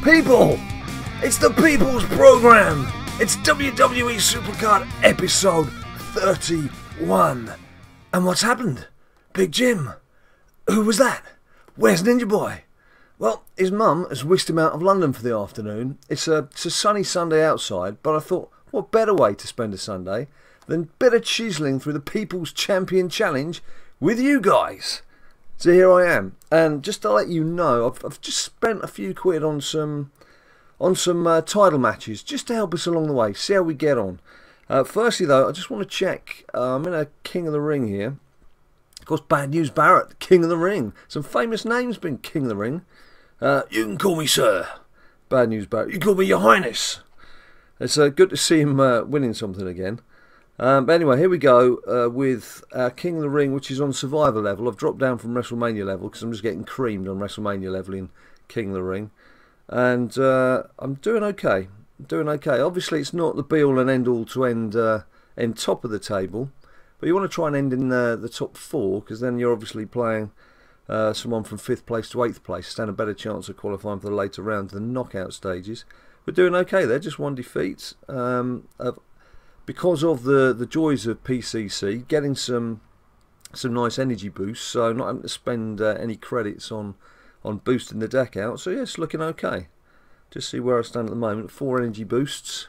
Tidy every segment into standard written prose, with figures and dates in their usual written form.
People, it's the People's Program. It's WWE SuperCard episode 31. And what's happened? Big Jim. Who was that? Where's Ninja Boy? Well, his mum has whisked him out of London for the afternoon. It's a sunny Sunday outside, but I thought, what better way to spend a Sunday than bit of chiseling through the People's Champion Challenge with you guys. So here I am, and just to let you know, I've just spent a few quid on some title matches, just to help us along the way, see how we get on. Firstly though, I just want to check, I'm in a King of the Ring here. Of course, Bad News Barrett, King of the Ring. Some famous names been King of the Ring. You can call me Sir. Bad News Barrett. You can call me Your Highness. It's good to see him winning something again. But anyway, here we go with King of the Ring, which is on Survivor level. I've dropped down from WrestleMania level because I'm just getting creamed on WrestleMania level in King of the Ring. And I'm doing okay. Obviously, it's not the be-all and end-all to end top of the table. But you want to try and end in the top 4, because then you're obviously playing someone from 5th place to 8th place. Stand a better chance of qualifying for the later rounds, the knockout stages. We're doing okay there, just 1 defeat. Because of the joys of PCC, getting some nice energy boosts, so not having to spend any credits on boosting the deck out. So yeah, it's looking okay. Just see where I stand at the moment. 4 energy boosts.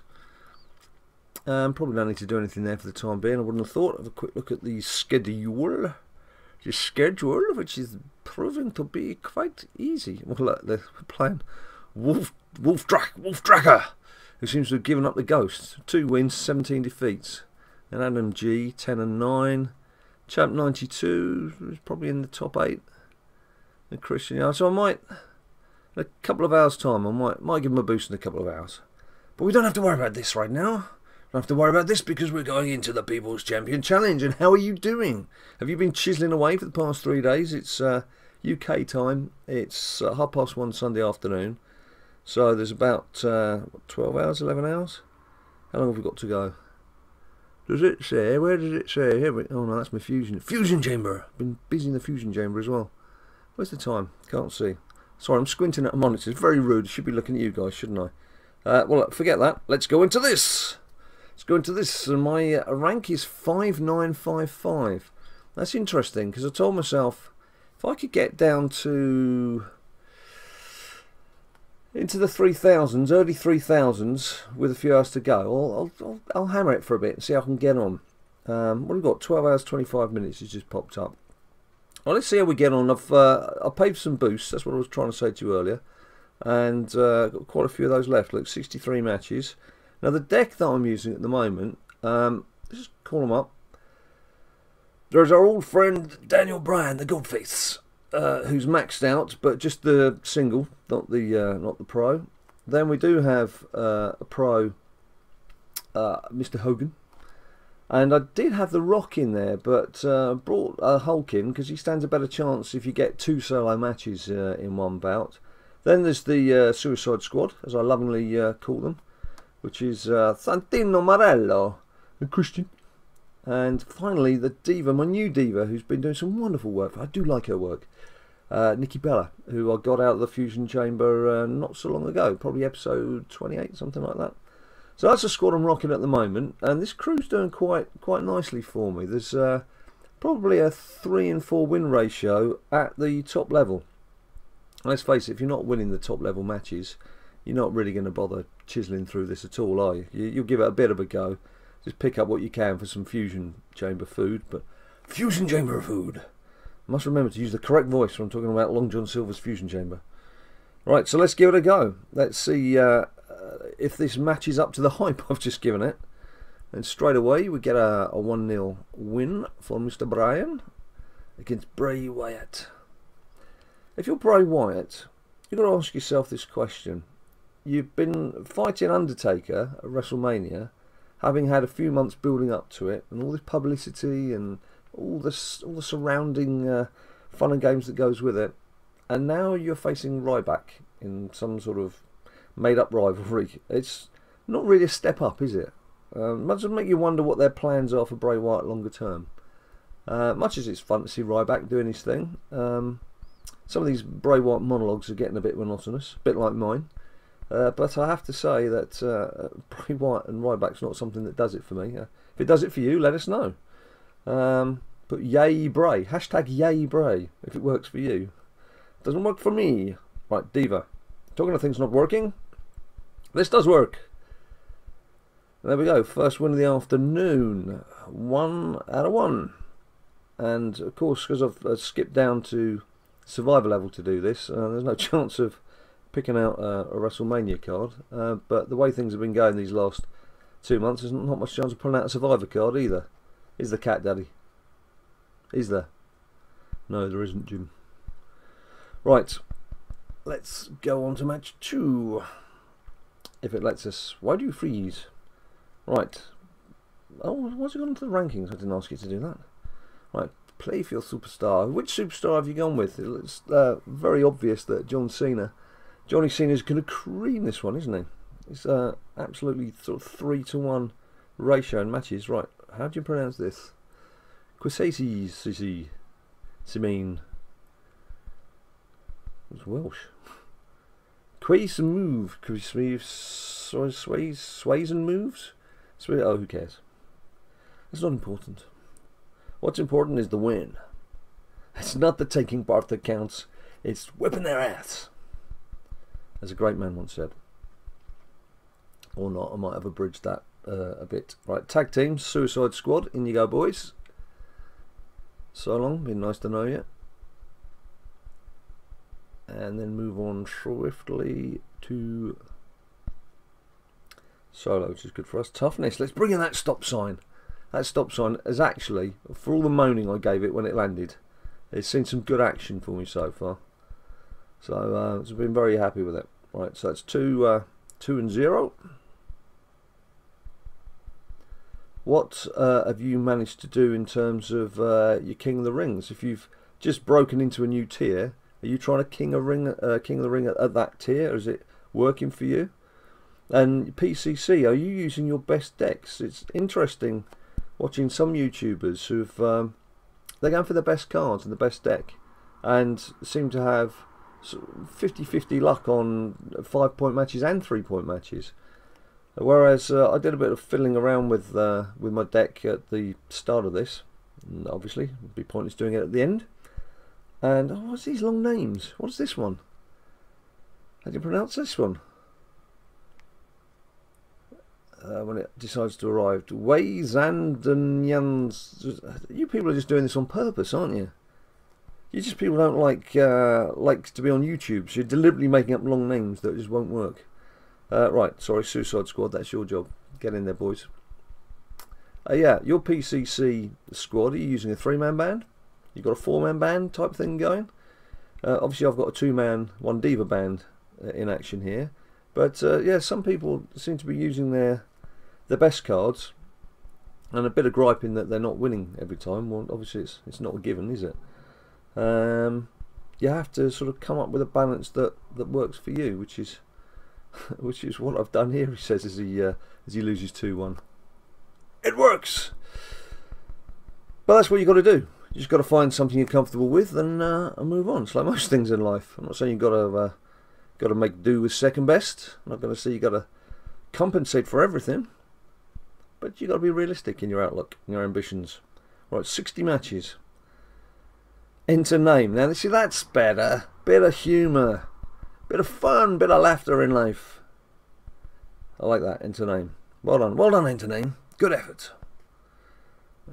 Probably don't need to do anything there for the time being, I wouldn't have thought. Have a quick look at the schedule. The schedule, which is proving to be quite easy. Well, look, they're playing Wolf Dracker, who seems to have given up the ghost. 2 wins, 17 defeats. And Adam G, 10 and 9. Champ 92 is probably in the top 8. And Christian, yeah, so I might, in a couple of hours' time, I might give him a boost in a couple of hours. But we don't have to worry about this right now. Don't have to worry about this because we're going into the People's Champion Challenge. And how are you doing? Have you been chiselling away for the past 3 days? It's UK time. It's 1:30 Sunday afternoon. So there's about 12 hours, 11 hours. How long have we got to go? Does it say? Where does it say? Here we, oh no, that's my fusion chamber. Been busy in the fusion chamber as well. Where's the time? Can't see. Sorry, I'm squinting at a monitor. It's very rude. Should be looking at you guys, shouldn't I? Well, forget that. Let's go into this. And my rank is 5955. That's interesting because I told myself if I could get down to into the 3000s, early 3000s, with a few hours to go, I'll hammer it for a bit and see how I can get on. What have we got? 12 hours 25 minutes has just popped up. Well, let's see how we get on. I've paid some boosts. That's what I was trying to say to you earlier, and got quite a few of those left. Look, 63 matches. Now the deck that I'm using at the moment, let's just call them up. There's our old friend Daniel Bryan, the Goldface, who's maxed out, but just the single, not the pro. Then we do have a pro, Mr. Hogan, and I did have the Rock in there, but brought Hulk in because he stands a better chance if you get 2 solo matches in one bout. Then there's the Suicide Squad, as I lovingly call them, which is Santino Marello and Christian. And finally, the diva, my new diva, who's been doing some wonderful work. I do like her work. Nikki Bella, who I got out of the Fusion Chamber not so long ago, probably episode 28, something like that. So that's the squad I'm rocking at the moment, and this crew's doing quite nicely for me. There's probably a 3 and 4 win ratio at the top level. Let's face it, if you're not winning the top level matches, you're not really going to bother chiseling through this at all, are you? You'll give it a bit of a go. Just pick up what you can for some Fusion Chamber food. But Fusion Chamber food! I must remember to use the correct voice when I'm talking about Long John Silver's Fusion Chamber. Right, so let's give it a go. Let's see if this matches up to the hype I've just given it. And straight away we get a 1-0 win for Mr. Bryan against Bray Wyatt. If you're Bray Wyatt, you've got to ask yourself this question. You've been fighting Undertaker at WrestleMania, having had a few months building up to it, and all this publicity and all the surrounding fun and games that goes with it, and now you're facing Ryback in some sort of made-up rivalry. It's not really a step up, is it? Might just make you wonder what their plans are for Bray Wyatt longer term. Much as it's fun to see Ryback doing his thing, some of these Bray Wyatt monologues are getting a bit monotonous, a bit like mine. But I have to say that Bray Wyatt and Ryback's not something that does it for me. If it does it for you, let us know. But yay Bray. Hashtag yay Bray if it works for you. Doesn't work for me. Right, Diva. Talking of things not working. This does work. There we go. First win of the afternoon. 1 out of 1. And of course, because I've skipped down to Survivor level to do this, there's no chance of picking out a WrestleMania card. But the way things have been going these last 2 months, there's not much chance of pulling out a Survivor card either. Is the Cat Daddy? Is there? No, there isn't, Jim. Right. Let's go on to match 2. If it lets us. Why do you freeze? Right. Oh, why's it gone into the rankings? I didn't ask you to do that. Right. Play for your superstar. Which superstar have you gone with? It's very obvious that Johnny Cena's going to cream this one, isn't he? It's absolutely sort of 3-to-1 ratio in matches. Right. How do you pronounce this? Quisasi Simane. It's Welsh. Sways and moves. Oh, who cares? It's not important. What's important is the win. It's not the taking part that counts. It's whipping their ass. As a great man once said. Or not. I might have abridged that a bit. Right, tag team, Suicide Squad. In you go, boys. So long. Been nice to know you. And then move on swiftly to Solo, which is good for us. Toughness. Let's bring in that stop sign. That stop sign is actually, for all the moaning I gave it when it landed, it's seen some good action for me so far. So I've been very happy with it. Right, so it's 2-0. What have you managed to do in terms of your King of the Rings? If you've just broken into a new tier, are you trying to King of the Ring at that tier? Is it working for you? And PCC, are you using your best decks? It's interesting watching some YouTubers who've they're going for the best cards and the best deck, and seem to have 50-50 luck on 5-point matches and 3-point matches. Whereas I did a bit of fiddling around with my deck at the start of this. And obviously, it'd be pointless doing it at the end. And oh, what's these long names? What's this one? How do you pronounce this one? When it decides to arrive, Wayzandanyans. You people are just doing this on purpose, aren't you? You just people don't like to be on YouTube, so you're deliberately making up long names that just won't work. Right, sorry, Suicide Squad. That's your job. Get in there, boys. Yeah, your PCC squad. Are you using a 3-man band? You've got a 4-man band type thing going. Obviously, I've got a 2-man, 1 diva band in action here. But yeah, some people seem to be using their best cards, and a bit of griping that they're not winning every time. Well, obviously, it's not a given, is it? You have to sort of come up with a balance that works for you, which is what I've done here. He says as he loses 2-1. It works. But that's what you got to do. You just got to find something you're comfortable with and move on. It's like most things in life. I'm not saying you've got to make do with second best. I'm not going to say you've got to compensate for everything. But you've got to be realistic in your outlook, in your ambitions. Right, 60 matches. Enter name. Now, see, that's better. Bit of humour. Bit of fun. Bit of laughter in life. I like that. Enter name. Well done. Well done, enter name. Good effort.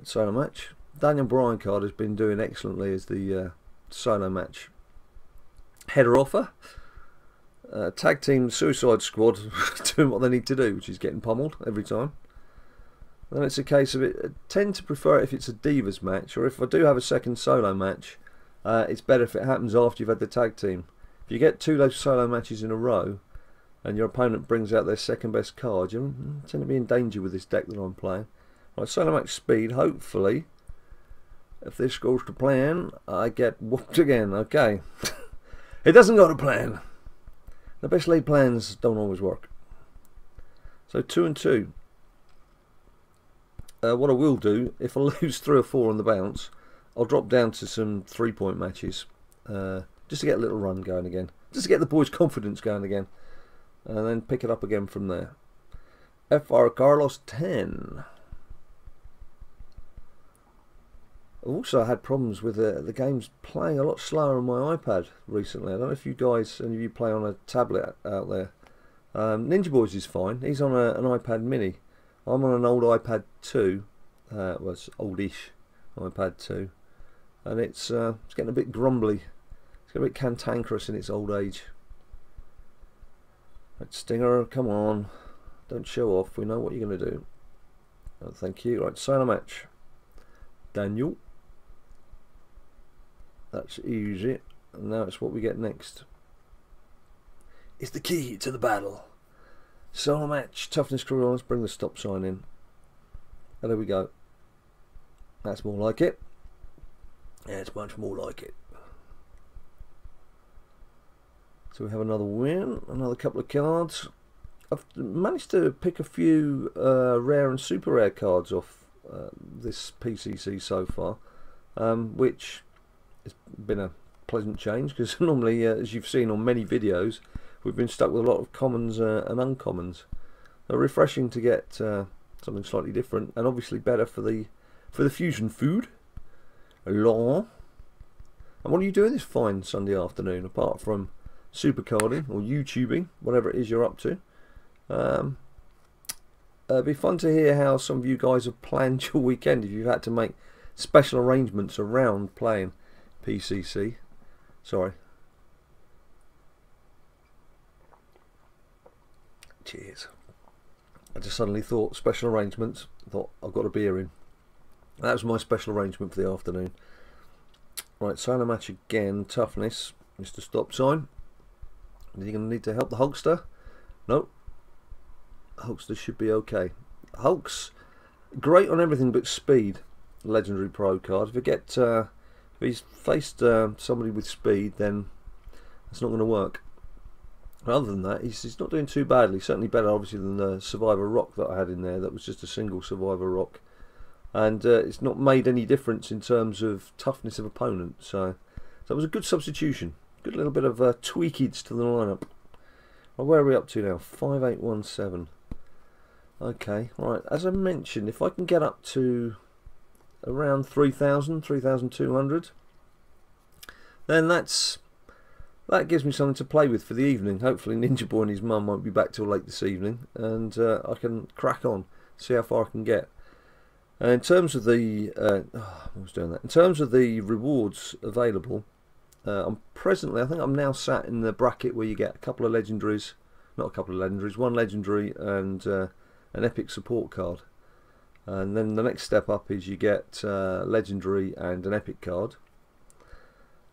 Solo match. Daniel Bryan card has been doing excellently as the solo match header offer. Tag team Suicide Squad doing what they need to do, which is getting pummeled every time. Then it's a case of it. I tend to prefer it if it's a Divas match, or if I do have a second solo match, it's better if it happens after you've had the tag team. If you get 2 solo matches in a row, and your opponent brings out their second best card, you tend to be in danger with this deck that I'm playing. Right, solo match speed. Hopefully, if this goes to plan, I get whooped again. Okay, it doesn't go to plan. The best laid plans don't always work. So 2-2. What I will do, if I lose 3 or 4 on the bounce, I'll drop down to some 3-point matches, just to get a little run going again, just to get the boys' confidence going again. and then pick it up again from there. FR Carlos 10. I've also had problems with the games playing a lot slower on my iPad recently. I don't know if you guys, any of you play on a tablet out there. Ninja Boys is fine. He's on an iPad mini. I'm on an old iPad 2. It was oldish iPad 2. And it's getting a bit grumbly. It's getting a bit cantankerous in its old age. Right, Stinger, come on. Don't show off. We know what you're going to do. Oh, thank you. Right, sign a match. Daniel. That's easy. And now it's what we get next. It's the key to the battle. Solo match. Toughness crew. Let's bring the stop sign in. And there we go. That's more like it. Yeah, it's much more like it. So we have another win. Another couple of cards. I've managed to pick a few rare and super rare cards off this PCC so far, which has been a pleasant change, because normally, as you've seen on many videos, we've been stuck with a lot of commons and uncommons. So refreshing to get something slightly different, and obviously better for the fusion food. Law. And what are you doing this fine Sunday afternoon, apart from supercarding or YouTubing, whatever it is you're up to? It'd be fun to hear how some of you guys have planned your weekend, if you've had to make special arrangements around playing PCC. Sorry. Cheers. I just suddenly thought special arrangements. I thought I've got a beer in. That was my special arrangement for the afternoon. Right, sign a match again. Toughness. Mr. Stop sign. Are you going to need to help the Hulkster? Nope. Hulkster should be okay. Hulk's great on everything but speed. Legendary pro card. If he's faced somebody with speed, then it's not going to work. Other than that, he's not doing too badly. Certainly better, obviously, than the Survivor Rock that I had in there. That was just a single Survivor Rock, and it's not made any difference in terms of toughness of opponent. So it was a good substitution. Good little bit of tweakage to the lineup. Well, where are we up to now? 5817. Okay, right. As I mentioned, if I can get up to around 3,000, 3,200, then that gives me something to play with for the evening. Hopefully Ninja Boy and his mum won't be back till late this evening, and I can crack on, see how far I can get. And in terms of the in terms of the rewards available, I think I'm now sat in the bracket where you get a couple of legendaries, not a couple of legendaries, one legendary and an epic support card. And then the next step up is you get legendary and an epic card.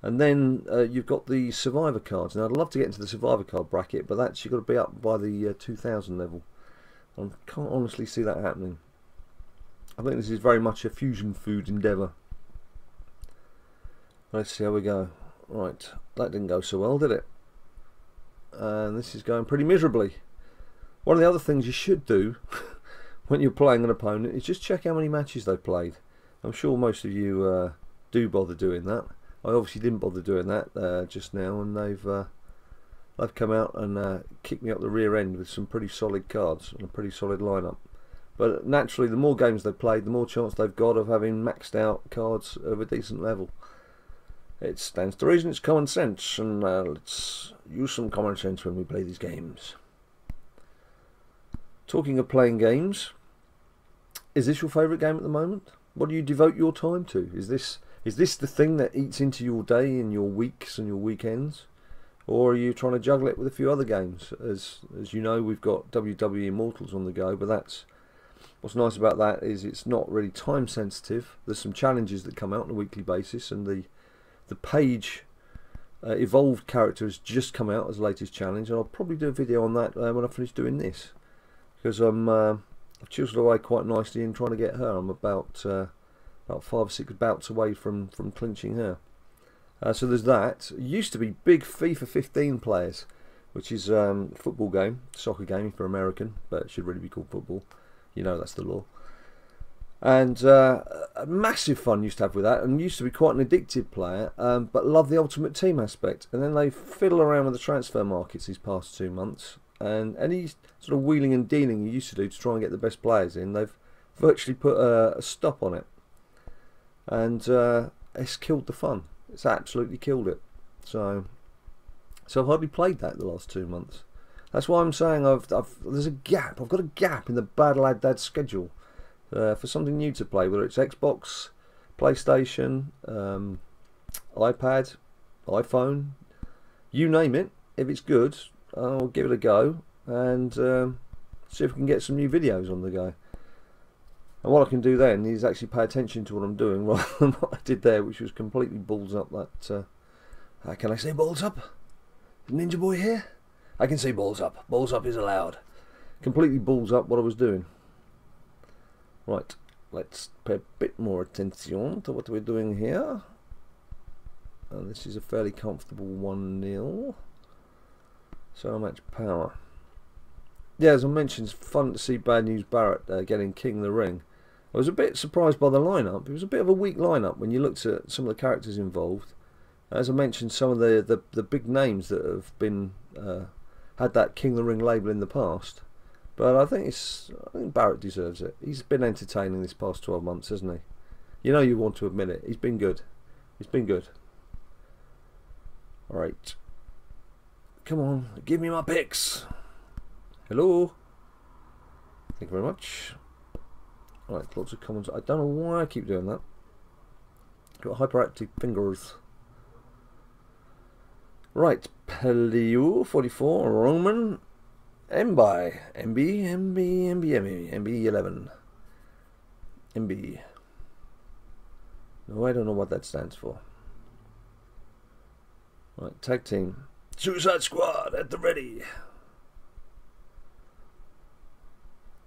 And then you've got the survivor cards. Now I'd love to get into the survivor card bracket, but that's, you've got to be up by the 2000 level. I can't honestly see that happening. I think this is very much a fusion food endeavour. Let's see how we go. Right, that didn't go so well, did it? And this is going pretty miserably. One of the other things you should do when you're playing an opponent is just check how many matches they've played. I'm sure most of you do bother doing that. I obviously didn't bother doing that just now, and they've come out and kicked me up the rear end with some pretty solid cards and a pretty solid lineup. But naturally, the more games they've played, the more chance they've got of having maxed out cards of a decent level. It stands to reason, it's common sense, and let's use some common sense when we play these games. Talking of playing games, is this your favourite game at the moment? What do you devote your time to? Is this the thing that eats into your day and your weeks and your weekends? Or are you trying to juggle it with a few other games? As you know, we've got WWE Immortals on the go, but that's what's nice about that is it's not really time sensitive. There's some challenges that come out on a weekly basis, and the page evolved character has just come out as the latest challenge, and I'll probably do a video on that when I finish doing this, because I've chiseled away quite nicely in trying to get her. I'm about 5 or 6 bouts away from clinching her. So there's that. It used to be big FIFA 15 players, which is a football game, soccer game for American, but it should really be called football. You know, that's the law. And massive fun used to have with that, and used to be quite an addictive player, but love the Ultimate Team aspect. And then they fiddle around with the transfer markets these past 2 months, and any sort of wheeling and dealing you used to do to try and get the best players in, they've virtually put a stop on it, and it's killed the fun. It's absolutely killed it. So I've hardly played that the last 2 months. That's why I'm saying there's a gap. I've got a gap in the Bad Lad Dad schedule for something new to play, whether it's Xbox, PlayStation, iPad, iPhone, you name it. If it's good, I'll give it a go and see if we can get some new videos on the go. And what I can do then is actually pay attention to what I'm doing rather than what I did there, which was completely balls up. That can I say balls up? Ninja Boy here? I can say balls up. Balls up is allowed. Completely balls up what I was doing. Right, let's pay a bit more attention to what we're doing here. And this is a fairly comfortable 1-0. So much power. Yeah, as I mentioned, it's fun to see Bad News Barrett getting King of the Ring. I was a bit surprised by the lineup. It was a bit of a weak lineup when you looked at some of the characters involved. As I mentioned, some of the big names that have been had that King of the Ring label in the past. But I think Barrett deserves it. He's been entertaining this past 12 months, hasn't he? You know you want to admit it. He's been good. He's been good. Alright. Come on, give me my picks. Hello. Thank you very much. Right, lots of comments. I don't know why I keep doing that. Got hyperactive fingers. Right, Peleu 44, Roman, MB 11. MB. No, I don't know what that stands for. Right, tag team. Suicide Squad at the ready.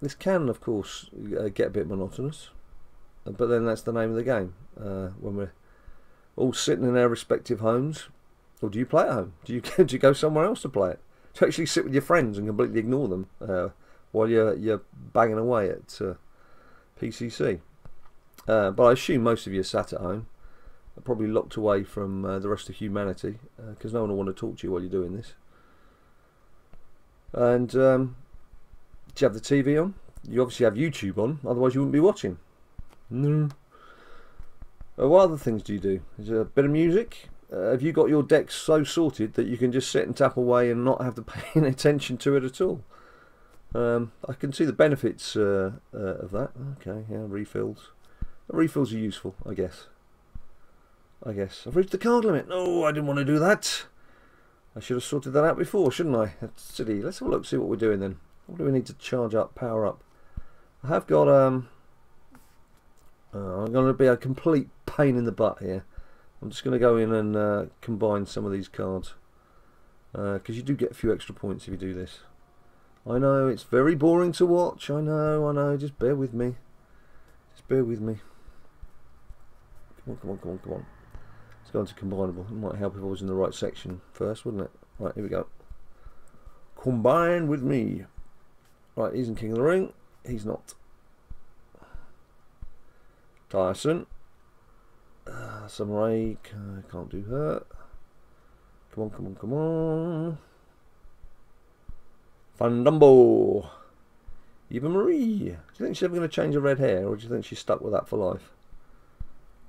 This can, of course, get a bit monotonous, but then that's the name of the game. When we're all sitting in our respective homes, or do you play at home? Do you go somewhere else to play it? To actually sit with your friends and completely ignore them while you're banging away at PCC. But I assume most of you are sat at home, probably locked away from the rest of humanity, because no one will want to talk to you while you're doing this. And do you have the TV on? You obviously have YouTube on, otherwise you wouldn't be watching. No. What other things do you do? Is there a bit of music? Have you got your deck so sorted that you can just sit and tap away and not have to pay any attention to it at all? I can see the benefits of that. Okay, yeah, refills. Refills are useful, I guess. I've reached the card limit. No, I didn't want to do that. I should have sorted that out before, shouldn't I? That's silly. Let's have a look, see what we're doing then. What do we need to charge up, power up? I have got I'm going to be a complete pain in the butt here. I'm just going to go in and combine some of these cards, because you do get a few extra points if you do this. I know it's very boring to watch. I know. Just bear with me. Just bear with me. Come on. Let's go into combinable. It might help if I was in the right section first, wouldn't it? Right, here we go. Combine with me. Right, he's in King of the Ring. He's not. Tyson. Samurai. Can't do her. Come on. Fandumbo. Eva Marie. Do you think she's ever going to change her red hair, or do you think she's stuck with that for life?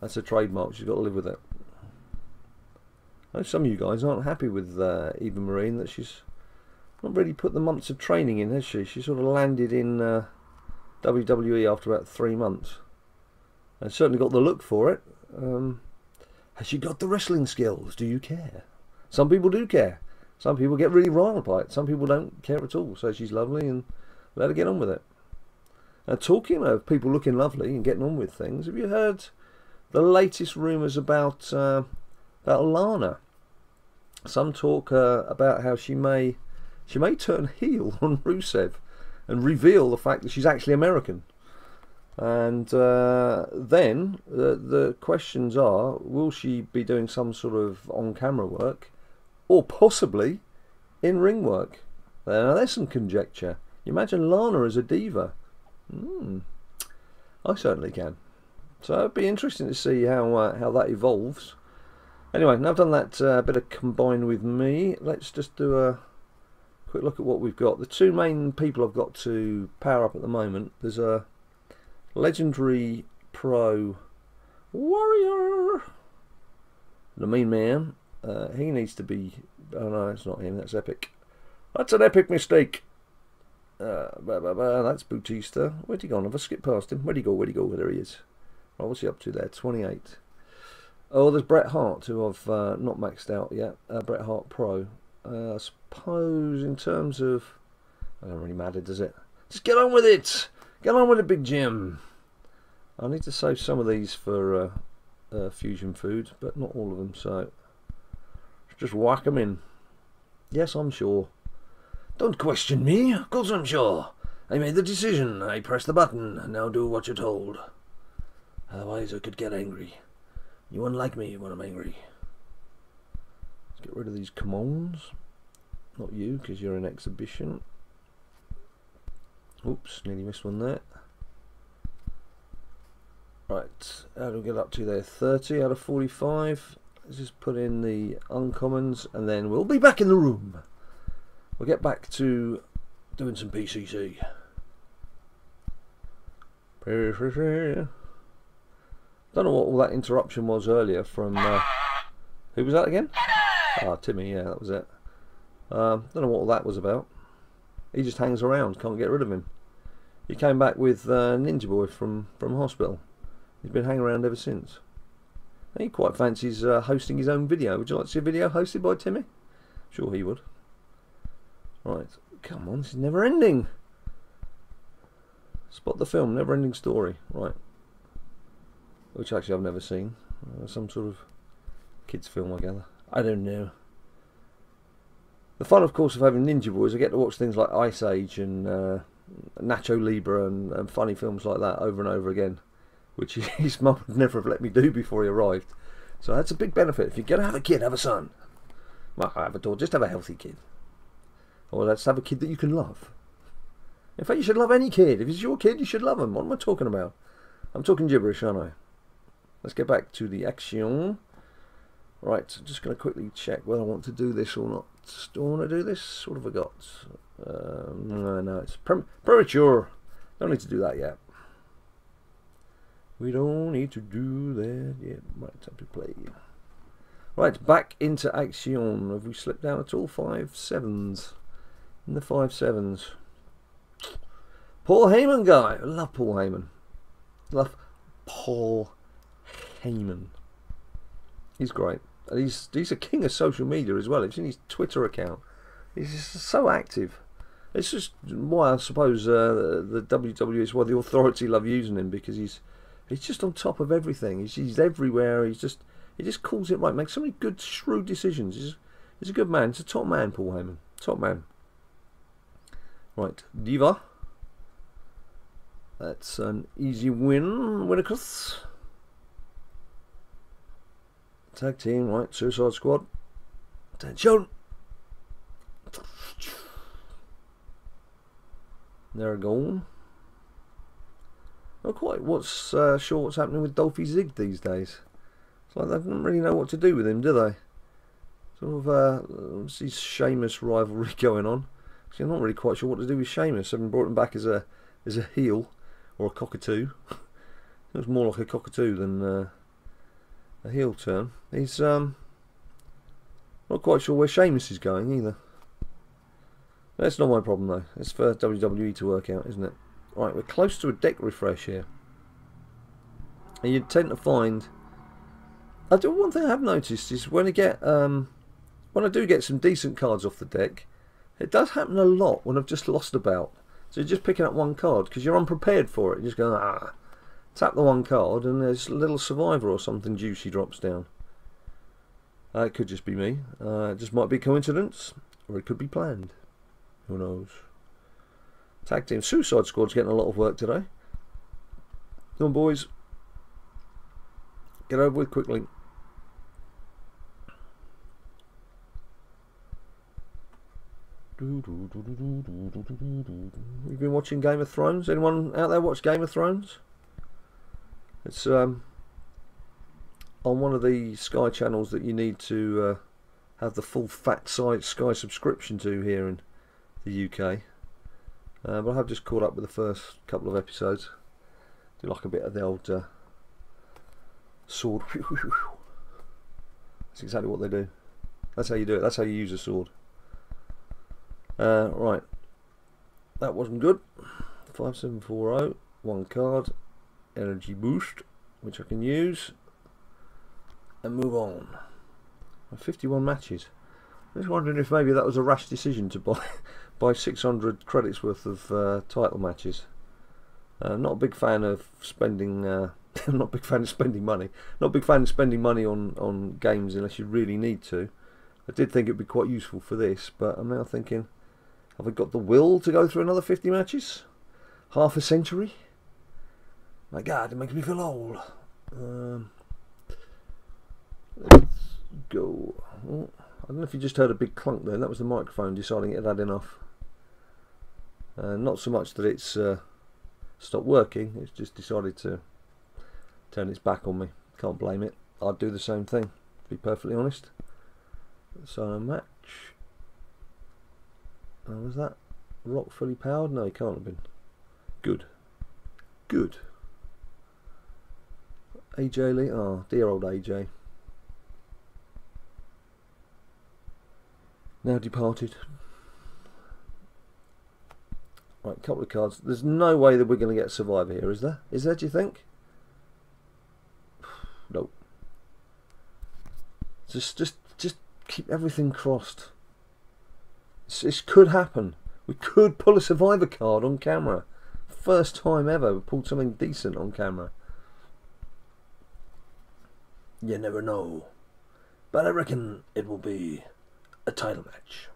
That's a trademark. She's got to live with it. I know some of you guys aren't happy with Eva Marie, that she's not really put the months of training in, has she? She sort of landed in WWE after about 3 months. And certainly got the look for it. Has she got the wrestling skills? Do you care? Some people do care. Some people get really riled by it. Some people don't care at all. So she's lovely and let her get on with it. Now, talking of people looking lovely and getting on with things, have you heard the latest rumours about Lana? Some talk about how she may turn heel on Rusev and reveal the fact that she's actually American. And then the questions are, will she be doing some sort of on-camera work, or possibly in-ring work? Now there's some conjecture. You imagine Lana as a diva? I certainly can. So it'd be interesting to see how that evolves. Anyway, now I've done that bit of combine with me. Let's just do a quick look at what we've got. The two main people I've got to power up at the moment. There's a legendary pro warrior, the mean man. He needs to be... Oh no, it's not him, that's Epic. That's an epic mistake. That's Bautista. Where'd he gone? Have I skipped past him? Where'd he go? Where'd he go? There he is. Right, what's he up to there? 28. Oh, there's Bret Hart, who I've not maxed out yet. Bret Hart Pro. I suppose in terms of... It doesn't really matter, does it? Just get on with it! Get on with it, Big Jim! I need to save some of these for fusion food, but not all of them, so... Just whack them in. Yes, I'm sure. Don't question me, of course I'm sure. I made the decision, I pressed the button, now do what you're told. Otherwise I could get angry. You won't like me when I'm angry. Let's get rid of these commons. Not you, because you're an exhibition. Oops, nearly missed one there. Right, how do we get up to there? 30 out of 45. Let's just put in the uncommons and then we'll be back in the room. We'll get back to doing some PCC. Don't know what all that interruption was earlier from... who was that again? Ah, Timmy, yeah, that was it. Don't know what all that was about. He just hangs around, can't get rid of him. He came back with Ninja Boy from hospital. He's been hanging around ever since. He quite fancies hosting his own video. Would you like to see a video hosted by Timmy? Sure he would. Right, come on, this is never ending. Spot the film, never ending story. Right. Which actually I've never seen. Some sort of kids film, I gather. I don't know. The fun, of course, of having Ninja Boys, I get to watch things like Ice Age and Nacho Libre and funny films like that over and over again, which his mum would never have let me do before he arrived. So that's a big benefit. If you're going to have a kid, have a son. Well, have a daughter, just have a healthy kid. Or let's have a kid that you can love. In fact, you should love any kid. If it's your kid, you should love him. What am I talking about? I'm talking gibberish, aren't I? Let's get back to the action. Right, I'm just going to quickly check whether I want to do this or not. Do I want to do this? What have I got? No, it's premature. Don't need to do that yet. We don't need to do that yet. Right, time to play. Right, back into action. Have we slipped down at all? 5-7s. In the 5-7s. Paul Heyman guy. I love Paul Heyman. Love Paul Heyman. He's great. And he's a king of social media as well. Have you seen his Twitter account? He's just so active. It's just why I suppose the WWE is why the authority love using him, because he's just on top of everything. He's everywhere. He just calls it right. Makes so many good, shrewd decisions. He's a good man. He's a top man, Paul Heyman. Top man. Right, Diva. That's an easy win, Winnicus. Tag team, right, Suicide Squad. Attention! There we go. Not quite sure what's happening with Dolphy Zig these days. It's like they don't really know what to do with him, do they? Sort of, this Sheamus rivalry going on. Actually, I'm not really quite sure what to do with Sheamus. Having brought him back as a heel or a cockatoo. It was more like a cockatoo than a heel turn. He's not quite sure where Sheamus is going either. That's not my problem though. It's for WWE to work out, isn't it? Right, we're close to a deck refresh here, and you tend to find. One thing I have noticed is when I do get some decent cards off the deck, it does happen a lot when I've just lost a bout. So you're just picking up one card because you're unprepared for it. You're just going, tap the one card and there's a little survivor or something juicy drops down. It could just be me. It just might be coincidence, or it could be planned. Who knows? Tag team Suicide Squad's getting a lot of work today. Come on, boys. Get over with quickly. You've been watching Game of Thrones? Anyone out there watch Game of Thrones? It's on one of the Sky channels that you need to have the full fat Sky subscription to here the UK. But I have just caught up with the first couple of episodes. Do like a bit of the old sword. That's exactly what they do. That's how you do it. That's how you use a sword. Right. That wasn't good. 5740. One card. Energy boost, which I can use. And move on. 51 matches. I was wondering if maybe that was a rash decision to buy 600 credits worth of title matches. Not a big fan of spending. Not a big fan of spending money. Not a big fan of spending money on games unless you really need to. I did think it'd be quite useful for this, but I'm now thinking, have I got the will to go through another 50 matches? Half a century? My God, it makes me feel old. Let's go. Oh, I don't know if you just heard a big clunk there. That was the microphone deciding it had enough. Not so much that it's stopped working. It's just decided to turn its back on me. Can't blame it. I'd do the same thing, to be perfectly honest. So a match. Was that Rock fully powered? No, he can't have been. Good. Good. AJ Lee. Oh, dear old AJ. Now departed. Right, couple of cards. There's no way that we're going to get Survivor here, is there? Is there, do you think? Nope. Just keep everything crossed. This could happen. We could pull a Survivor card on camera. First time ever we pulled something decent on camera. You never know. But I reckon it will be a title match.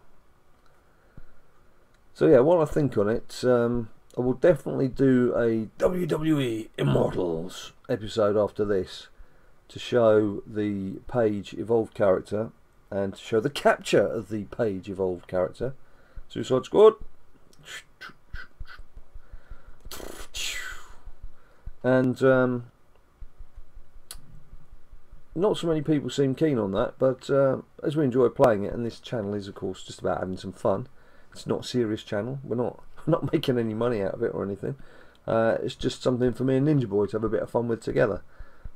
So yeah, while I think on it, I will definitely do a WWE Immortals episode after this to show the Page evolved character and to show the capture of the Page evolved character. Suicide Squad. And not so many people seem keen on that, but as we enjoy playing it, and this channel is of course just about having some fun. It's not a serious channel. We're not making any money out of it or anything. It's just something for me and Ninja Boy to have a bit of fun with together.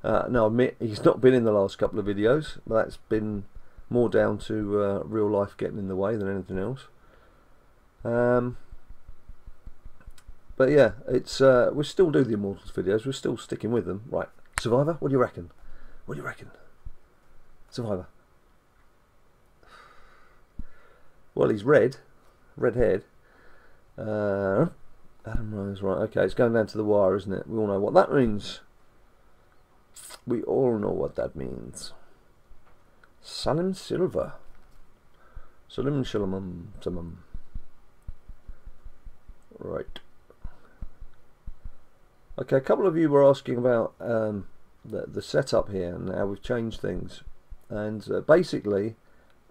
Now I admit he's not been in the last couple of videos, but that's been more down to real life getting in the way than anything else. But yeah, it's we still do the Immortals videos. We're still sticking with them. Right, Survivor. What do you reckon? What do you reckon? Survivor. Well, he's red-haired. Adam Rose, right? Okay, it's going down to the wire, isn't it? We all know what that means. We all know what that means. Salim Silva. Salim Shalamam. Right. Okay, a couple of you were asking about the setup here and how we've changed things. And basically,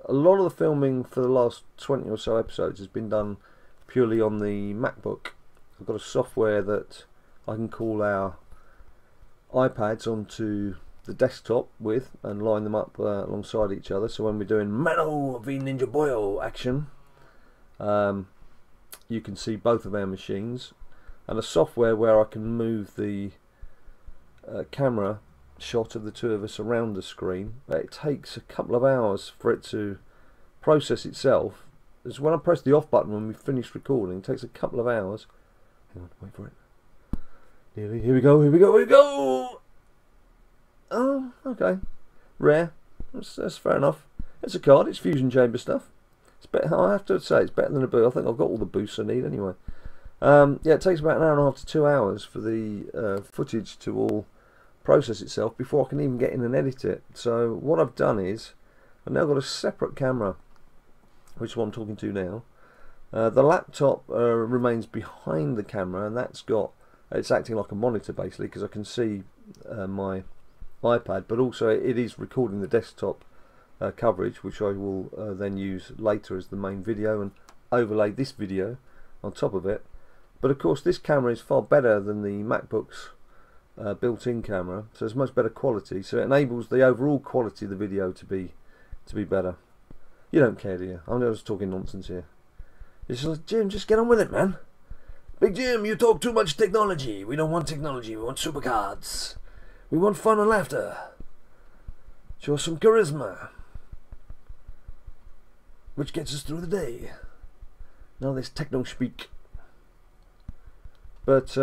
a lot of the filming for the last 20 or so episodes has been done purely on the MacBook. I've got a software that I can call our iPads onto the desktop with and line them up alongside each other, so when we're doing Mano v Ninja Boyo action, you can see both of our machines, and a software where I can move the camera shot of the two of us around the screen. It takes a couple of hours for it to process itself. It's when I press the off button when we finish recording, it takes a couple of hours. Hang on, wait for it. Here we go, here we go, here we go! Oh, okay. Rare. That's fair enough. It's a card, it's fusion chamber stuff. It's better, I have to say, it's better than a boost. I think I've got all the boosts I need anyway. Yeah, it takes about an hour and a half to 2 hours for the footage to all process itself before I can even get in and edit it. So what I've done is I've now got a separate camera, which is what I'm talking to now. The laptop remains behind the camera, and it's acting like a monitor basically, because I can see my iPad, but also it is recording the desktop coverage, which I will then use later as the main video and overlay this video on top of it. But of course this camera is far better than the MacBook's built-in camera, so it's much better quality, so it enables the overall quality of the video to be better. You don't care, do you? I'm just talking nonsense here. It's like, Jim, just get on with it, man. Big Jim, you talk too much technology. We don't want technology. We want supercards. We want fun and laughter. Show us some charisma, which gets us through the day. Now this techno speak. But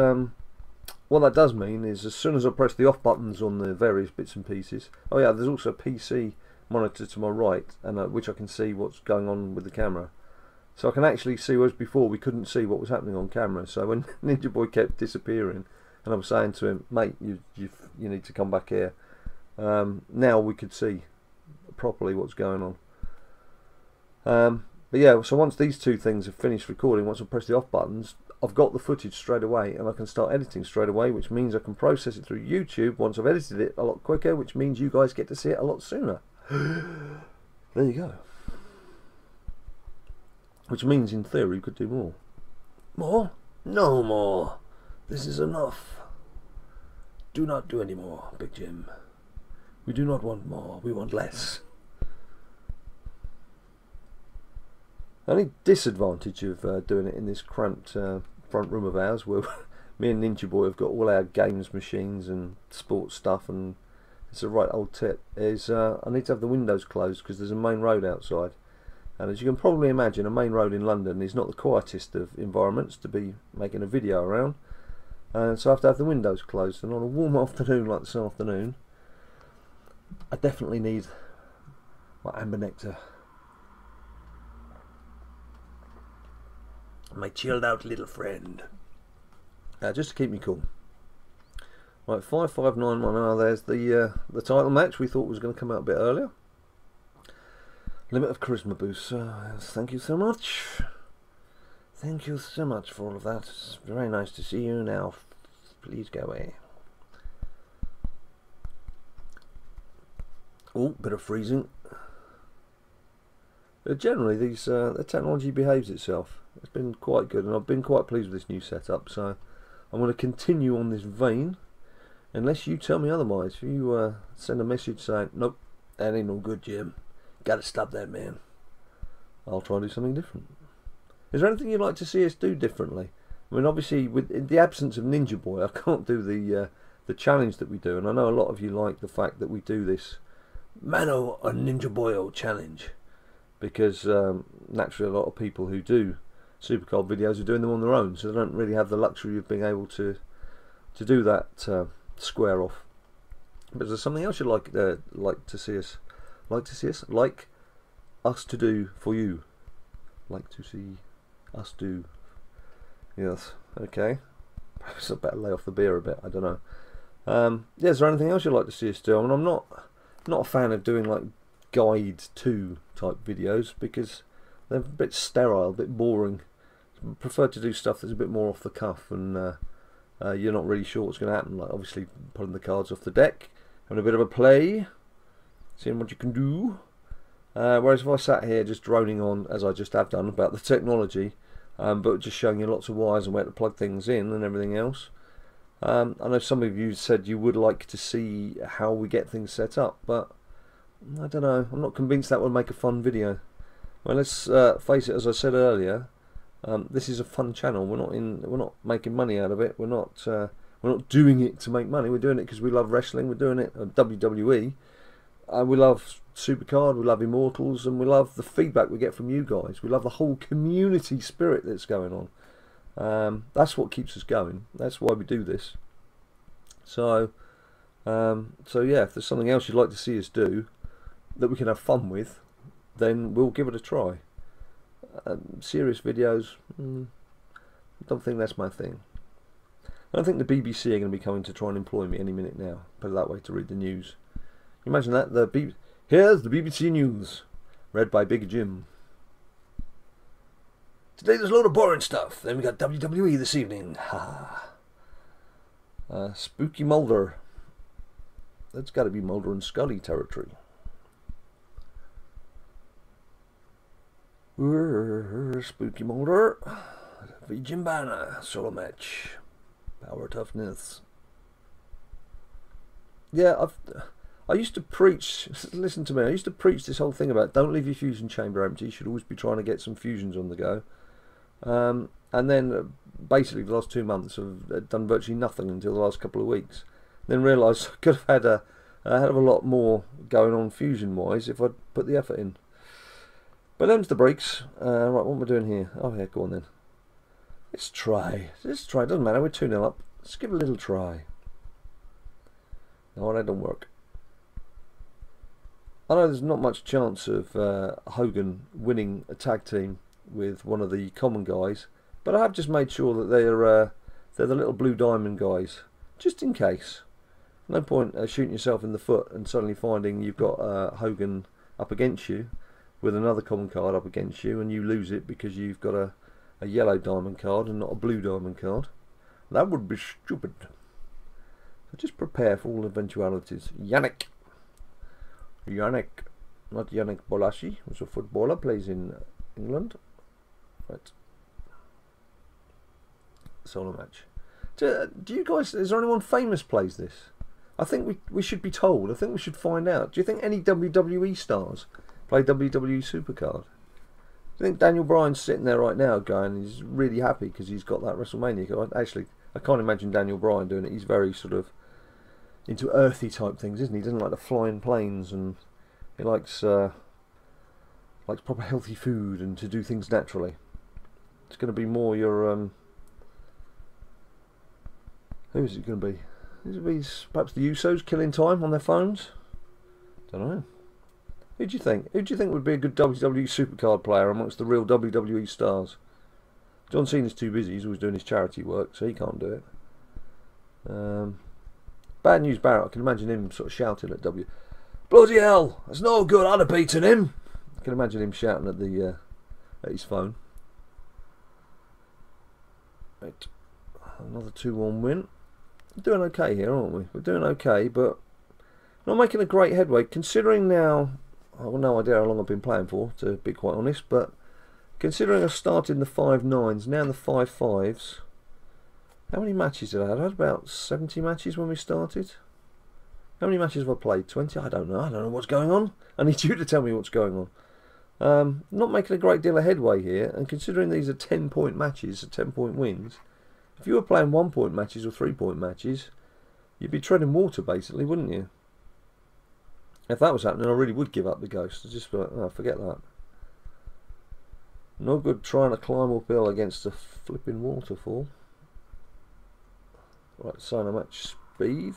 what that does mean is, as soon as I press the off buttons on the various bits and pieces. Oh yeah, there's also a PC monitor to my right, and which I can see what's going on with the camera. So I can actually see, whereas before we couldn't see what was happening on camera. So when Ninja Boy kept disappearing, and I was saying to him, mate, you need to come back here. Now we could see properly what's going on. But yeah, so once these two things have finished recording, once I press the off buttons, I've got the footage straight away, and I can start editing straight away, which means I can process it through YouTube once I've edited it a lot quicker, which means you guys get to see it a lot sooner. There you go. Which means, in theory, you could do more. More? No more. This is enough. Do not do any more, Big Jim. We do not want more. We want less. The only disadvantage of doing it in this cramped front room of ours, where me and Ninja Boy have got all our games machines and sports stuff, and it's a right old tip, is I need to have the windows closed because there's a main road outside. And as you can probably imagine, a main road in London is not the quietest of environments to be making a video around. And so I have to have the windows closed. And on a warm afternoon like this afternoon, I definitely need my amber nectar. My chilled out little friend. Just to keep me cool. Right, 5591. There's the title match we thought was going to come out a bit earlier. Limit of charisma boost. Thank you so much. Thank you so much for all of that. It's very nice to see you now. Please go away. Oh, bit of freezing. But generally, the technology behaves itself. It's been quite good, and I've been quite pleased with this new setup. So I'm going to continue on this vein, unless you tell me otherwise. If you send a message saying, "Nope, that ain't no good, Jim. Gotta stop that, man," I'll try and do something different. Is there anything you'd like to see us do differently? I mean, obviously, in the absence of Ninja Boy, I can't do the challenge that we do, and I know a lot of you like the fact that we do this Mano or Ninja Boyo challenge, because naturally a lot of people who do SuperCard videos are doing them on their own, so they don't really have the luxury of being able to do that square off. But is there something else you'd like to see us? Like us to do for you? Like to see us do? Yes. Okay. Perhaps I better lay off the beer a bit. I don't know. Yeah, is there anything else you'd like to see us do? I mean, I'm not a fan of doing like guide to type videos because they're a bit sterile, a bit boring. I prefer to do stuff that's a bit more off the cuff, and you're not really sure what's going to happen. Like obviously pulling the cards off the deck, having a bit of a play, seeing what you can do. Whereas if I sat here just droning on, as I just have done, about the technology, but just showing you lots of wires and where to plug things in and everything else. I know some of you said you would like to see how we get things set up, but I don't know. I'm not convinced that would make a fun video. Well, let's face it, as I said earlier, this is a fun channel. We're not making money out of it. We're not doing it to make money. We're doing it because we love wrestling. We're doing it at WWE. We love SuperCard, we love Immortals, and we love the feedback we get from you guys. We love the whole community spirit that's going on. That's what keeps us going. That's why we do this. So yeah, if there's something else you'd like to see us do that we can have fun with, then we'll give it a try. Serious videos, I don't think that's my thing. I don't think the BBC are going to be coming to try and employ me any minute now, put it that way, to read the news. Imagine that. Here's the BBC News, read by Big Jim. Today there's a load of boring stuff. Then we got WWE this evening. Spooky Mulder. That's got to be Mulder and Scully territory. Spooky Mulder. V. Jim Banner solo match. Power toughness. Yeah, I used to preach, listen to me, I used to preach this whole thing about don't leave your fusion chamber empty, you should always be trying to get some fusions on the go. And then basically the last 2 months have done virtually nothing until the last couple of weeks. Then realised I could have had a hell of a lot more going on fusion-wise if I'd put the effort in. But them's the breaks. Right, what am I doing here? Oh yeah, go on then. Let's try. Doesn't matter, we're 2-0 up. Let's give it a little try. No, that don't work. I know there's not much chance of Hogan winning a tag team with one of the common guys, but I have just made sure that they're the little blue diamond guys, just in case. No point shooting yourself in the foot and suddenly finding you've got Hogan up against you with another common card up against you, and you lose it because you've got a yellow diamond card and not a blue diamond card. That would be stupid. So just prepare for all eventualities. Yannick, not Yannick Bolashi, who's a footballer, plays in England. Right. Solo match. Do you guys, is there anyone famous plays this? I think we should be told. I think we should find out. Do you think any WWE stars play WWE SuperCard? I think Daniel Bryan's sitting there right now going, he's really happy because he's got that WrestleMania card. Actually, I can't imagine Daniel Bryan doing it. He's very sort of into earthy type things, isn't he? He doesn't like the flying planes, and he likes proper healthy food and to do things naturally. It's going to be more your who is it going to be? Is it perhaps the Usos killing time on their phones? Don't know. Who do you think? Who do you think would be a good WWE SuperCard player amongst the real WWE stars? John Cena's too busy. He's always doing his charity work, so he can't do it. Bad News Barrett, I can imagine him sort of shouting at bloody hell, that's no good, I'd have beaten him. I can imagine him shouting at the at his phone. Right. Another 2-1 win. We're doing okay here, aren't we? We're doing okay, but not making a great headway, considering now, I've no idea how long I've been playing for, to be quite honest, but considering I started in the 5-9s, now in the 5-5s, how many matches did I have? I had about 70 matches when we started. How many matches have I played? 20? I don't know what's going on. I need you to tell me what's going on. Not making a great deal of headway here, and considering these are 10-point matches, 10-point wins, if you were playing 1-point matches or 3-point matches, you'd be treading water basically, wouldn't you? If that was happening, I really would give up the ghost. I'd just be like, oh, forget that. No good trying to climb uphill against a flipping waterfall. Right, so how much speed?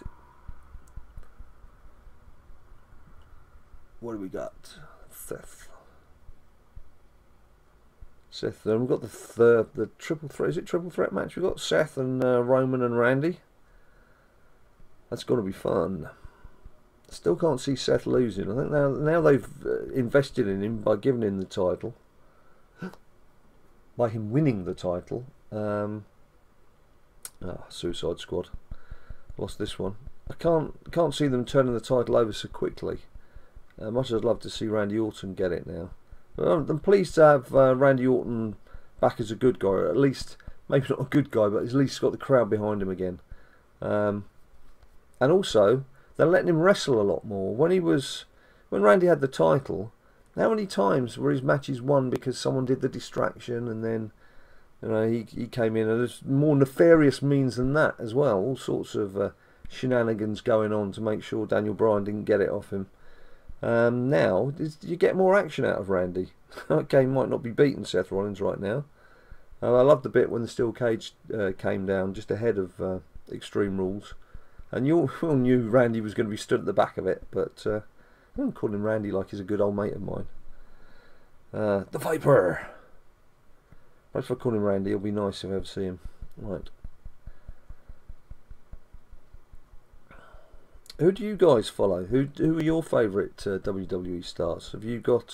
What do we got? Seth. Then we've got the triple threat. Is it triple threat match? We've got Seth and Roman and Randy. That's going to be fun. Still can't see Seth losing. I think now they've invested in him by giving him the title, by him winning the title. Suicide Squad lost this one. I can't see them turning the title over so quickly. Much as I'd love to see Randy Orton get it now. But I'm pleased to have Randy Orton back as a good guy, or at least maybe not a good guy, but at least got the crowd behind him again. And also, they're letting him wrestle a lot more. When Randy had the title, how many times were his matches won because someone did the distraction and then he came in, and there's more nefarious means than that as well. All sorts of shenanigans going on to make sure Daniel Bryan didn't get it off him. Now you get more action out of Randy. Okay, might not be beating Seth Rollins right now. I loved the bit when the steel cage came down just ahead of Extreme Rules, and you all knew Randy was going to be stood at the back of it, but I don't call him Randy like he's a good old mate of mine. The Viper. Perhaps if I call him Randy, it'll be nice if I ever see him. Right. Who do you guys follow? Who are your favourite WWE stars? Have you got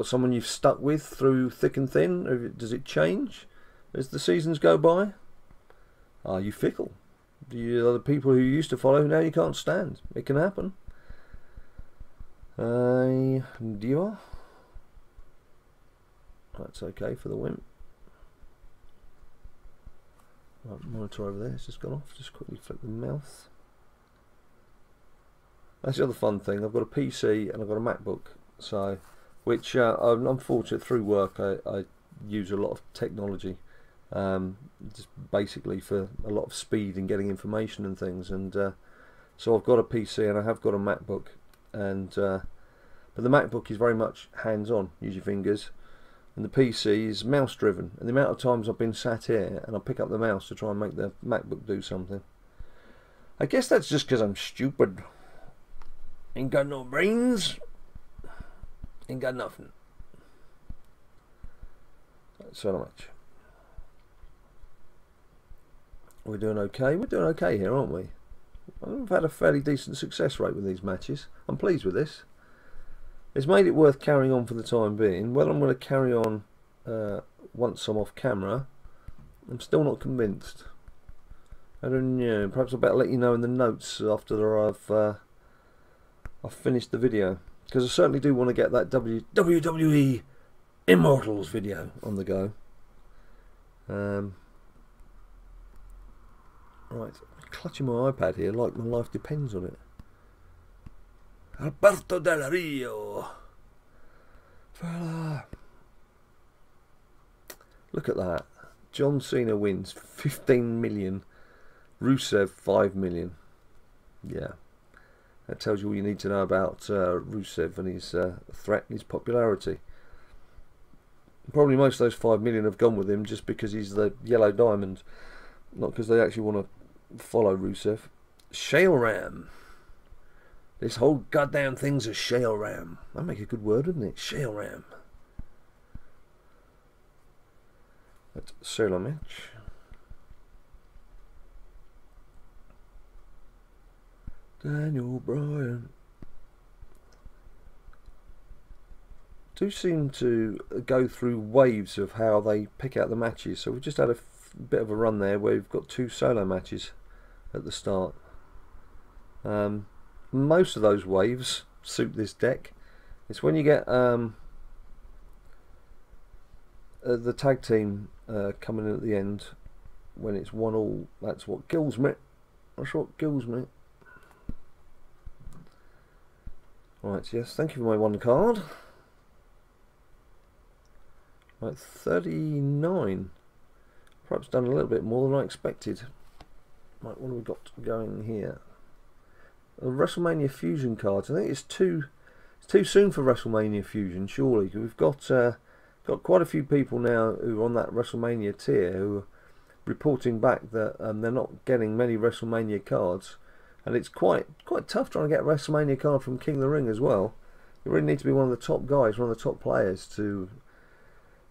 someone you've stuck with through thick and thin? Does it change as the seasons go by? Are you fickle? Are the people who you used to follow now you can't stand? It can happen. Diva. That's okay for the win. Right, monitor over there, it's just gone off. Just quickly flick the mouse. That's the other fun thing. I've got a PC and I've got a MacBook, so which I'm fortunate through work. I use a lot of technology, just basically for a lot of speed and getting information and things. And so I've got a PC and I have got a MacBook, and but the MacBook is very much hands-on, use your fingers, and the PC is mouse-driven. And the amount of times I've been sat here and I pick up the mouse to try and make the MacBook do something. I guess that's just because I'm stupid. Ain't got no brains. Ain't got nothing. So much. We're doing okay. We're doing okay here, aren't we? We've had a fairly decent success rate with these matches. I'm pleased with this. It's made it worth carrying on for the time being. Whether I'm going to carry on once I'm off camera, I'm still not convinced. I don't know. Perhaps I better let you know in the notes after I've finished the video, because I certainly do want to get that WWE Immortals video on the go. Right, clutching my iPad here like my life depends on it. Alberto Del Rio. Fella. Look at that. John Cena wins 15 million. Rusev 5 million. Yeah. That tells you all you need to know about Rusev and his threat and his popularity. Probably most of those 5 million have gone with him just because he's the yellow diamond. Not because they actually want to follow Rusev. Shale Ram. This whole goddamn thing's a shale ram. That'd make a good word, wouldn't it? Shale ram. That's solo match. Daniel Bryan. Do seem to go through waves of how they pick out the matches. So we've just had a bit of a run there where we've got 2 solo matches at the start. Most of those waves suit this deck. It's when you get the tag team coming in at the end, when it's 1-1, that's what kills me. That's what kills me. Right, yes, thank you for my 1 card. Right, 39. Perhaps done a little bit more than I expected. Right, what have we got going here? WrestleMania Fusion cards. I think it's too soon for WrestleMania Fusion, surely. We've got quite a few people now who are on that WrestleMania tier who are reporting back that they're not getting many WrestleMania cards, and it's quite tough trying to get a WrestleMania card from King of the Ring as well. You really need to be one of the top guys, one of the top players to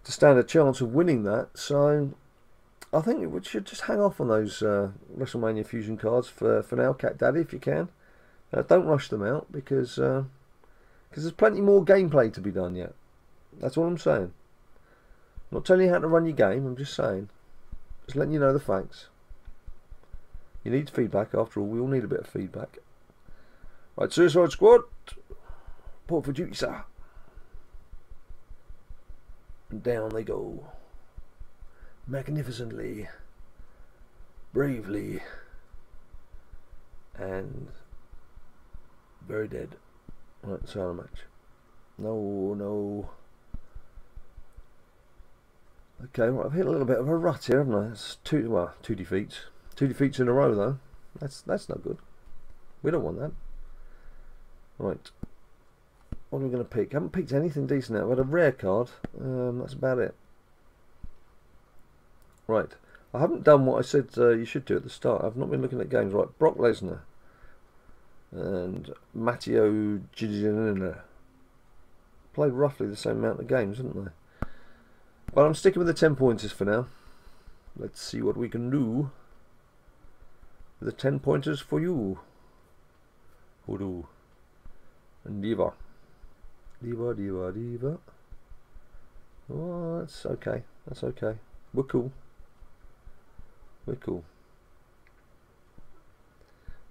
stand a chance of winning that. So I think we should just hang off on those WrestleMania Fusion cards for now, Cat Daddy, if you can. Don't rush them out because there's plenty more gameplay to be done yet. That's all I'm saying. I'm not telling you how to run your game, I'm just saying. Just letting you know the facts. You need feedback, after all. We all need a bit of feedback. Right, Suicide Squad. Report for duty, sir. And down they go. Magnificently. Bravely. And very dead. Right, solo match. No. Okay, well, I've hit a little bit of a rut here, haven't I? That's two defeats. 2 defeats in a row, though. That's not good. We don't want that. Right. What are we going to pick? I haven't picked anything decent out. I've had a rare card. That's about it. Right. I haven't done what I said you should do at the start. I've not been looking at games. Right. Brock Lesnar. And Matteo Giannina. Played roughly the same amount of games, haven't they? But I'm sticking with the 10 pointers for now. Let's see what we can do. The 10 pointers for you. Hoodoo. And Diva. Diva. Oh, that's okay. That's okay. We're cool.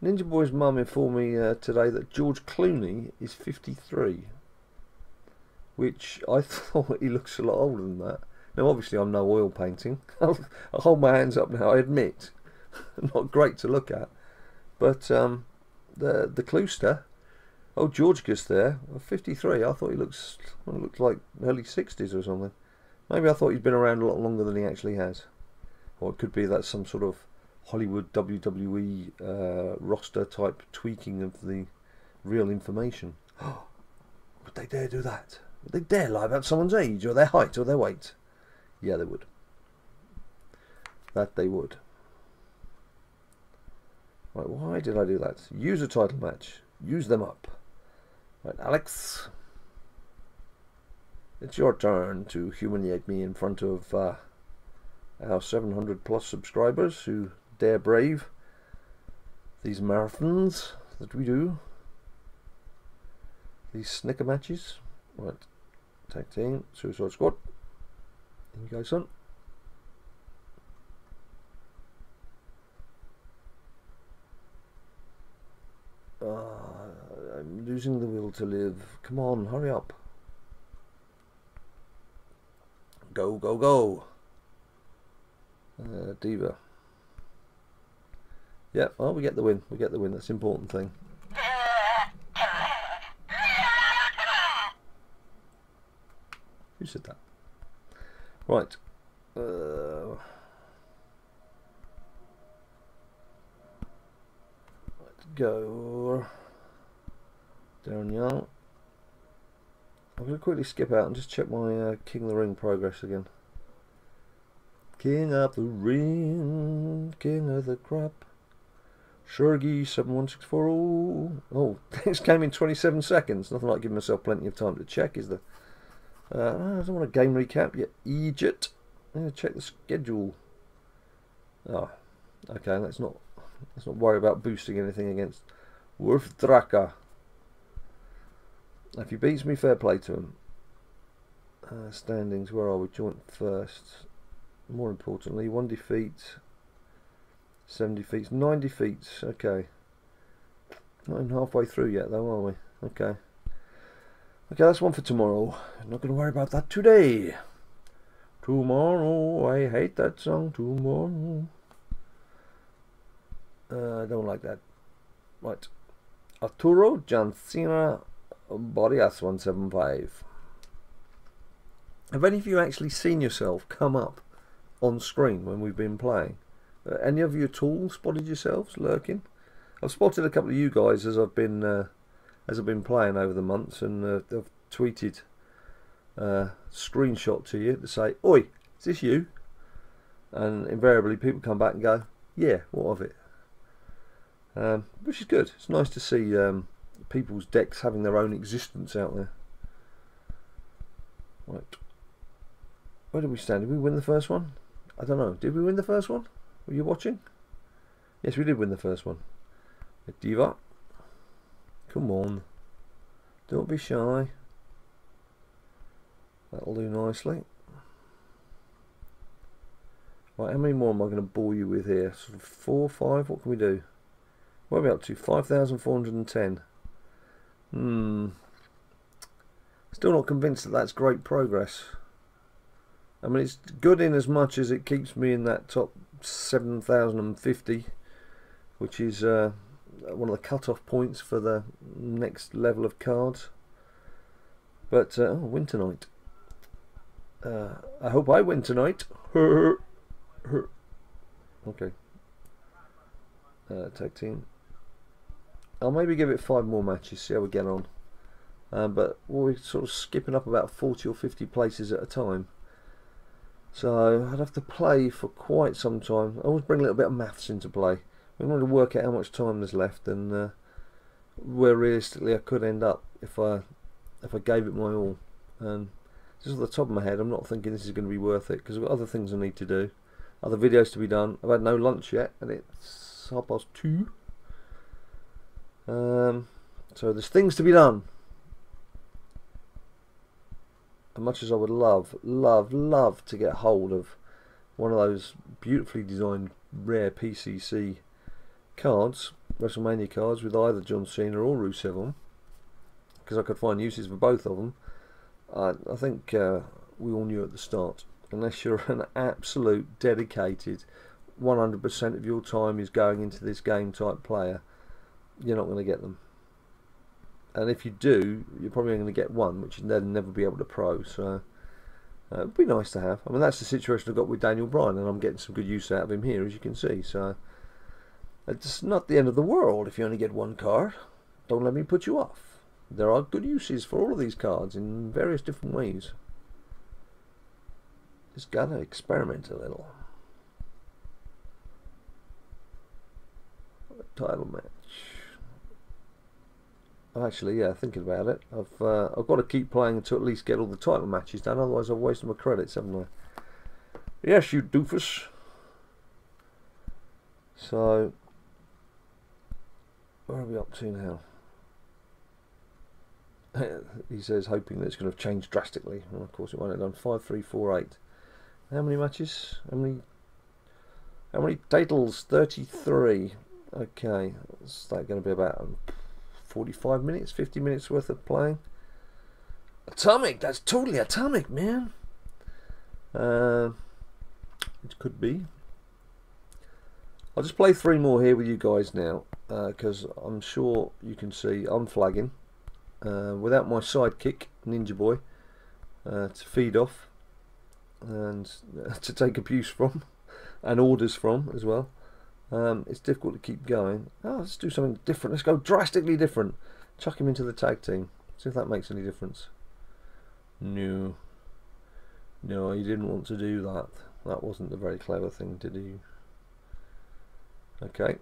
Ninja Boy's mum informed me today that George Clooney is 53. Which I thought he looks a lot older than that. Now obviously I'm no oil painting. I'll hold my hands up now, I admit. Not great to look at. But the Cluster, George Gus there, 53. I thought he looked like early 60s or something. Maybe I thought he'd been around a lot longer than he actually has. Or it could be that some sort of Hollywood WWE roster type tweaking of the real information. Would they dare do that? Would they dare lie about someone's age or their height or their weight? Yeah, they would. That they would. Right, why did I do that? Use a title match. Use them up. Right, Alex. It's your turn to humiliate me in front of our 700 plus subscribers who dare brave these marathons that we do. These snicker matches. Right. Tag team. Suicide Squad. Here you go, son. I'm losing the will to live. Come on, hurry up. Go, go, go. Diva. Yeah, well, we get the win. We get the win. That's the important thing. Who said that? Right. Let's go. Darren Young. I'm going to quickly skip out and just check my King of the Ring progress again. King of the Ring, King of the Crap. Shergy 71640. Oh, this came in 27 seconds. Nothing like giving myself plenty of time to check, is there? I don't want a game recap yet. Egypt. I'm going to check the schedule. Oh, okay. Let's not worry about boosting anything against Wolf Draka. If he beats me, fair play to him. Standings, where are we? Joint first. More importantly, 1 defeat, 7 defeats, 9 defeats. Okay. Not even halfway through yet, though, are we? Okay. Okay, that's one for tomorrow. I'm not going to worry about that today. Tomorrow, I hate that song. Tomorrow. I don't like that. Right. Arturo John Cena Borias 175. Have any of you actually seen yourself come up on screen when we've been playing? Any of you at all spotted yourselves lurking? I've spotted a couple of you guys as I've been playing over the months, and I've tweeted screenshot to you to say, "Oi, is this you?" And invariably people come back and go, "Yeah, what of it?" Which is good. It's nice to see people's decks having their own existence out there. Right. Where did we stand? Did we win the first one? I don't know. Did we win the first one? Were you watching? Yes, we did win the first one. Diva. Come on. Don't be shy. That'll do nicely. Right, how many more am I going to bore you with here? Sort of 4 or 5? What can we do? Where are we up to? 5,410. Still not convinced that that's great progress. I mean, it's good in as much as it keeps me in that top 7,050, which is one of the cut-off points for the next level of cards. But, oh, win tonight. I hope I win tonight. Okay. Tag team. I'll maybe give it 5 more matches, see how we get on. But we're sort of skipping up about 40 or 50 places at a time. So I'd have to play for quite some time. I always bring a little bit of maths into play. We want to work out how much time there's left and where realistically I could end up if I gave it my all. And just off the top of my head, I'm not thinking this is going to be worth it because I've got other things I need to do, other videos to be done. I've had no lunch yet, and it's 2:30. So there's things to be done. As much as I would love to get hold of one of those beautifully designed rare PCC cards, WrestleMania cards with either John Cena or Rusev on, because I could find uses for both of them. I think we all knew at the start, unless you're an absolute dedicated 100% of your time is going into this game type player, you're not going to get them. And if you do, you're probably going to get one, which you'll then never be able to pro. So It'd be nice to have. I mean, that's the situation I got with Daniel Bryan, and I'm getting some good use out of him here, as you can see. So it's not the end of the world if you only get one card. Don't let me put you off. There are good uses for all of these cards in various different ways. Just gotta experiment a little. Title match. Actually, yeah, thinking about it, I've got to keep playing until at least get all the title matches done. Otherwise, I've wasted my credits, haven't I? Yes, you doofus. So, where are we up to now? He says, hoping that it's going to change drastically. Well, of course, it won't have done. 5, 3, 4, 8. How many matches? How many titles? 33. Okay, is that going to be about 45 minutes, 50 minutes worth of playing? Atomic, that's totally atomic, man. It could be. I'll just play 3 more here with you guys now, because I'm sure you can see I'm flagging without my sidekick, Ninja Boy, to feed off and to take abuse from and orders from as well. It's difficult to keep going. Oh, let's do something different. Let's go drastically different. Chuck him into the tag team. See if that makes any difference. No. No, he didn't want to do that. That wasn't a very clever thing to do. Okay.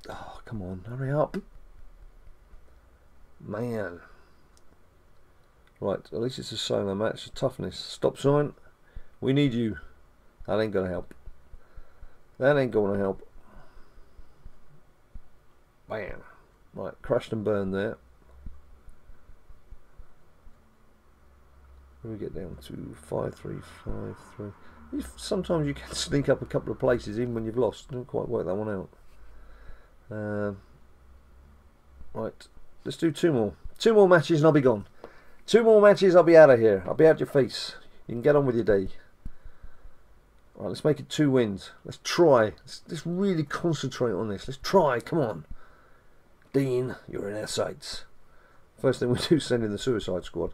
Oh, come on. Hurry up. Man. Right, at least it's a solo match. Toughness. Stop sign. We need you. That ain't going to help. That ain't going to help. Bam. Right, crashed and burned there. Where do we get down to? 5, 3, 5, 3. Sometimes you can sneak up a couple of places even when you've lost. Didn't quite work that one out. Right, let's do 2 more. 2 more matches and I'll be gone. 2 more matches, I'll be out of here. I'll be out your face. You can get on with your day. Right, let's make it 2 wins. Let's try. Let's really concentrate on this. Let's try. Come on. Dean, you're in our sights. First thing we do is send in the Suicide Squad.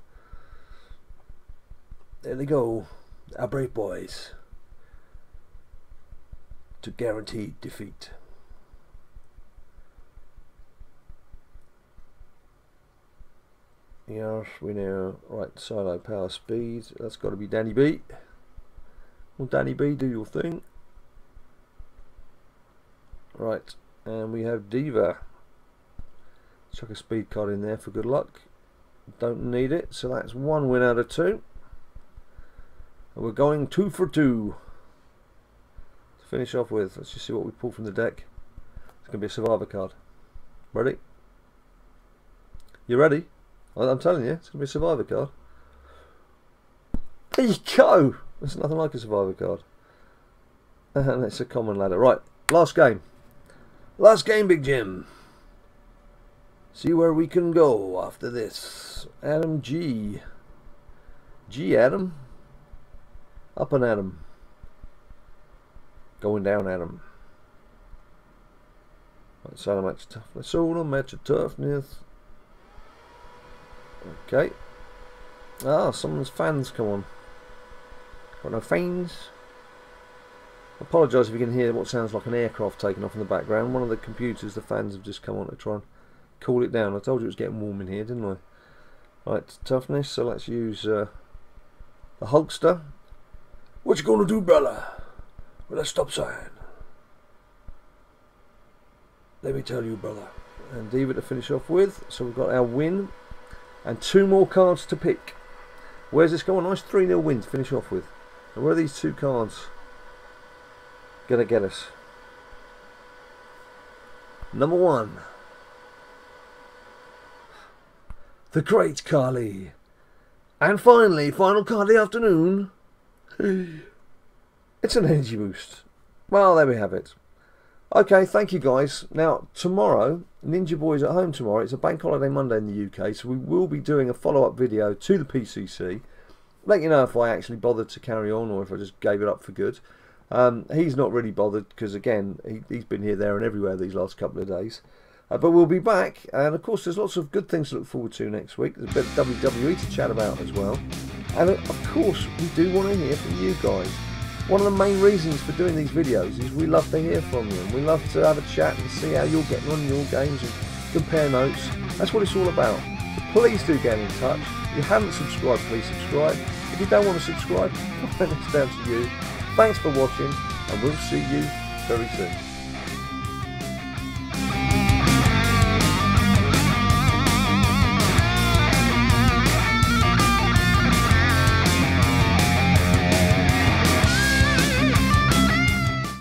There they go. Our brave boys. To guaranteed defeat. Yes, we know. Right, solo power speed. That's got to be Danny B. Well, Danny B, do your thing. Right, and we have Diva. Chuck a speed card in there for good luck. Don't need it, so that's 1 win out of 2. And we're going 2 for 2. To finish off with, let's just see what we pull from the deck. It's going to be a Survivor card. Ready? You ready? I'm telling you, it's going to be a Survivor card. There you go! There's nothing like a Survivor card. And it's a common ladder. Right, last game. Last game, Big Jim. See where we can go after this. Adam G. G, Adam. Up and Adam. Going down, Adam. Right, solo match of toughness. Solo match of toughness. Okay. Ah, someone's fans come on. Got no fans. I apologise if you can hear what sounds like an aircraft taking off in the background. One of the computers, the fans have just come on to try and cool it down. I told you it was getting warm in here, didn't I? Right, toughness. So let's use the Hulkster. What you gonna do, brother? With a stop sign. Let me tell you, brother. And Diva to finish off with. So we've got our win. And 2 more cards to pick. Where's this going? Nice 3-0 win to finish off with. And where are these 2 cards gonna get us? Number 1. The Great Khali. And finally, final card of the afternoon. It's an energy boost. Well, there we have it. Okay, thank you guys. Now, tomorrow, Ninja Boy's at home tomorrow. It's a bank holiday Monday in the UK, so we will be doing a follow-up video to the PCC. Let you know if I actually bothered to carry on or if I just gave it up for good. He's not really bothered because, again, he's been here, there and everywhere these last couple of days. But we'll be back, and of course there's lots of good things to look forward to next week. There's a bit of WWE to chat about as well. And of course, we do want to hear from you guys. One of the main reasons for doing these videos is we love to hear from you, and we love to have a chat and see how you're getting on in your games and compare notes. That's what it's all about. So please do get in touch. If you haven't subscribed, please subscribe. If you don't want to subscribe, then it's down to you. Thanks for watching, and we'll see you very soon.